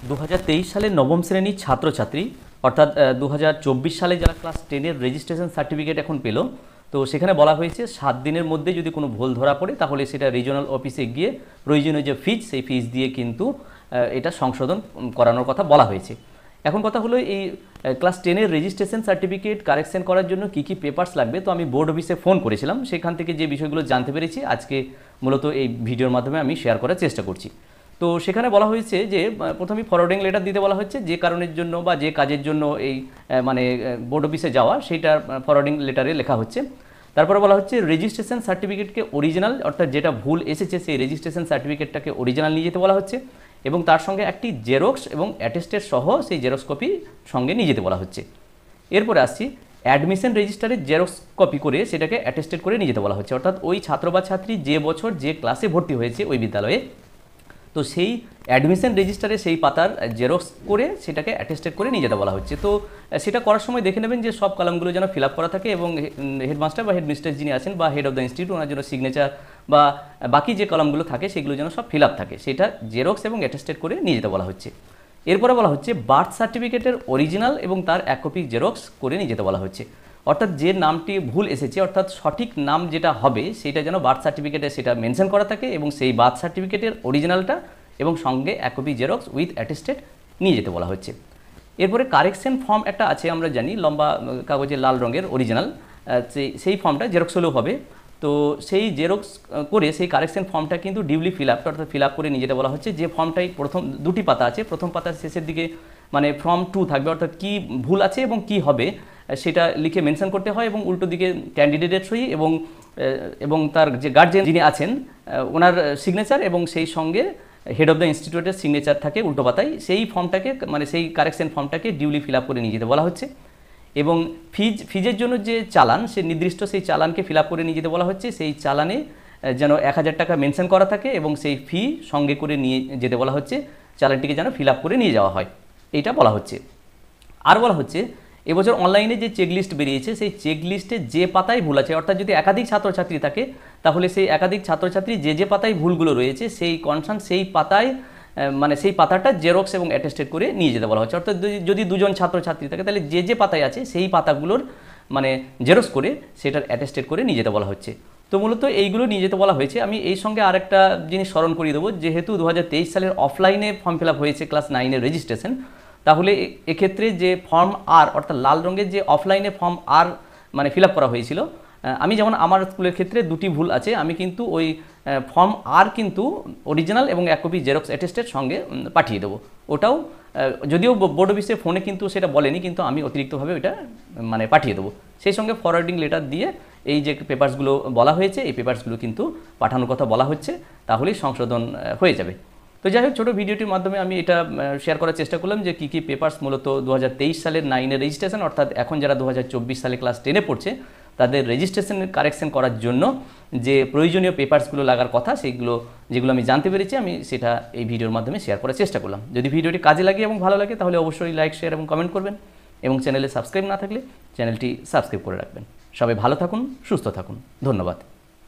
2023 সালের নবম শ্রেণীর ছাত্রছাত্রী অর্থাৎ 2024 সালে যারা ক্লাস 10-এর রেজিস্ট্রেশন সার্টিফিকেট এখন পেল, তো সেখানে বলা হয়েছে 7 দিনের মধ্যে যদি কোনো ভুল ধরা পড়ে তাহলে সেটা রিজিওনাল অফিসে গিয়ে প্রয়োজনীয় যে ফিজ, সেই ফিজ দিয়ে কিন্তু এটা সংশোধন করানোর কথা বলা হয়েছে। এখন কথা হলো, এই ক্লাস 10-এর রেজিস্ট্রেশন সার্টিফিকেট কারেকশন করার জন্য কী কী পেপারস লাগবে। তো আমি বোর্ড অফিসে ফোন করেছিলাম, সেখান থেকে যে বিষয়গুলো জানতে পেরেছি আজকে মূলত এই ভিডিওর মাধ্যমে আমি শেয়ার করার চেষ্টা করছি। তো সেখানে বলা হয়েছে যে প্রথমেই ফরওয়ার্ডিং লেটার দিতে বলা হচ্ছে, যে কারণের জন্য বা যে কাজের জন্য এই বোর্ড অফিসে যাওয়া, সেইটা ফরওয়ার্ডিং লেটারে লেখা হচ্ছে। তারপরে বলা হচ্ছে রেজিস্ট্রেশন সার্টিফিকেটকে অরিজিনাল, অর্থাৎ যেটা ভুল এসেছে সেই রেজিস্ট্রেশন সার্টিফিকেটটাকে অরিজিনাল নিয়ে যেতে বলা হচ্ছে, এবং তার সঙ্গে একটি জেরক্স এবং অ্যাটেস্টেড সহ সেই জেরক্স কপি সঙ্গে নিয়ে যেতে বলা হচ্ছে। এরপরে আসছি, অ্যাডমিশন রেজিস্টারের জেরক্স কপি করে সেটাকে অ্যাটেস্টেড করে নিয়ে যেতে বলা হচ্ছে, অর্থাৎ ওই ছাত্র বা ছাত্রী যে বছর যে ক্লাসে ভর্তি হয়েছে ওই বিদ্যালয়ে, তো সেই অ্যাডমিশন রেজিস্টারে সেই পাতার জেরক্স করে সেটাকে অ্যাটেস্টেড করে নিয়ে যেতে বলা হচ্ছে। তো সেটা করার সময় দেখে নেবেন যে সব কলামগুলো যেন ফিল আপ করা থাকে, এবং হেডমাস্টার বা হেডমিস্ট্রেস যিনি আছেন বা হেড অফ দ্য ইনস্টিটিউট, ওনার জন্য সিগনেচার বা বাকি যে কলামগুলো থাকে সেগুলো যেন সব ফিল আপ থাকে, সেটা জেরক্স এবং অ্যাটেস্টেড করে নিয়ে যেতে বলা হচ্ছে। এরপরে বলা হচ্ছে বার্থ সার্টিফিকেটের অরিজিনাল এবং তার এক কপি জেরক্স করে নিয়ে যেতে বলা হচ্ছে, অর্থাৎ যে নামটি ভুল এসেছে অর্থাৎ সঠিক নাম যেটা হবে সেটা যেন বার্থ সার্টিফিকেটে সেটা মেনশন করা থাকে, এবং সেই বার্থ সার্টিফিকেটের অরিজিনালটা এবং সঙ্গে এক কপি জেরক্স উইথ অ্যাটেস্টেড নিয়ে যেতে বলা হচ্ছে। এরপরে কারেকশন ফর্ম একটা আছে, আমরা জানি লম্বা কাগজে লাল রঙের অরিজিনাল, সেই ফর্মটা জেরক্স হলেও হবে। তো সেই জেরক্স করে সেই কারেকশন ফর্মটা কিন্তু ডিউলি ফিল আপ, অর্থাৎ ফিল আপ করে নিয়ে যেতে বলা হচ্ছে। যে ফর্মটাই প্রথম দুটি পাতা আছে, প্রথম পাতার শেষের দিকে ফর্ম 2 থাকবে, অর্থাৎ কী ভুল আছে এবং কি হবে সেটা লিখে মেনশন করতে হয়, এবং উল্টো দিকে ক্যান্ডিডেটের সই এবং তার যে গার্জেন যিনি আছেন ওনার সিগনেচার, এবং সেই সঙ্গে হেড অফ দ্য ইনস্টিটিউটের সিগনেচার থাকে উল্টো পাতায়। সেই ফর্মটাকে সেই কারেকশন ফর্মটাকে ডিউলি ফিল আপ করে নিয়ে যেতে বলা হচ্ছে। এবং ফিজের জন্য যে চালান, সে নির্দিষ্ট সেই চালানকে ফিল আপ করে নিয়ে যেতে বলা হচ্ছে। সেই চালানে যেন 1000 টাকা মেনশন করা থাকে, এবং সেই ফি সঙ্গে করে নিয়ে যেতে বলা হচ্ছে, চালানটিকে যেন ফিল আপ করে নিয়ে যাওয়া হয়, এইটা বলা হচ্ছে। আর বলা হচ্ছে, এবছর অনলাইনে যে চেকলিস্ট বেরিয়েছে সেই চেকলিস্টে যে পাতায় ভুল আছে, অর্থাৎ যদি একাধিক ছাত্রছাত্রী থাকে তাহলে সেই একাধিক ছাত্রছাত্রী যে পাতায় ভুলগুলো রয়েছে সেই কনসার্ন সেই পাতায় সেই পাতাটা জেরক্স এবং অ্যাটেস্টেড করে নিয়ে যেতে বলা হচ্ছে। অর্থাৎ যদি দুজন ছাত্রছাত্রী থাকে তাহলে যে পাতায় আছে সেই পাতাগুলোর জেরক্স করে সেটার অ্যাটেস্টেড করে নিয়ে যেতে বলা হচ্ছে। তো মূলত এইগুলো নিয়ে যেতে বলা হয়েছে। আমি এই সঙ্গে আরেকটা জিনিস স্মরণ করিয়ে দেবো, যেহেতু 2023 সালের অফলাইনে ফর্ম ফিল আপ হয়েছে ক্লাস 9-এর রেজিস্ট্রেশন, তাহলে এক্ষেত্রে যে ফর্ম আর অর্থাৎ লাল রঙের যে অফলাইনে ফর্ম আর ফিল আপ করা হয়েছিল, আমি যেমন আমার স্কুলের ক্ষেত্রে দুটি ভুল আছে, আমি কিন্তু ওই ফর্ম আর কিন্তু অরিজিনাল এবং এক কপি জেরক্স অ্যাটেস্টেড সঙ্গে পাঠিয়ে দেবো। ওটাও যদিও বোর্ড অফিসে ফোনে কিন্তু সেটা বলেনি, কিন্তু আমি অতিরিক্তভাবে ওইটা পাঠিয়ে দেবো। সেই সঙ্গে ফরওয়ার্ডিং লেটার দিয়ে এই যে পেপারসগুলো বলা হয়েছে এই পেপারসগুলো কিন্তু পাঠানোর কথা বলা হচ্ছে, তাহলেই সংশোধন হয়ে যাবে। তো যাই হোক, ছোটো ভিডিওটির মাধ্যমে আমি এটা শেয়ার করার চেষ্টা করলাম যে কী কী পেপারস মূলত 2023 সালের 9-এর রেজিস্ট্রেশন, অর্থাৎ এখন যারা 2024 সালে ক্লাস 10-এ পড়ছে তাদের রেজিস্ট্রেশনের কারেকশন করার জন্য যে প্রয়োজনীয় পেপারসগুলো লাগার কথা, যেগুলো আমি জানতে পেরেছি, আমি সেটা এই ভিডিওর মাধ্যমে শেয়ার করার চেষ্টা করলাম। যদি ভিডিওটি কাজে লাগে এবং ভালো লাগে তাহলে অবশ্যই লাইক, শেয়ার এবং কমেন্ট করবেন, এবং চ্যানেলে সাবস্ক্রাইব না থাকলে চ্যানেলটি সাবস্ক্রাইব করে রাখবেন। সবাই ভালো থাকুন, সুস্থ থাকুন, ধন্যবাদ।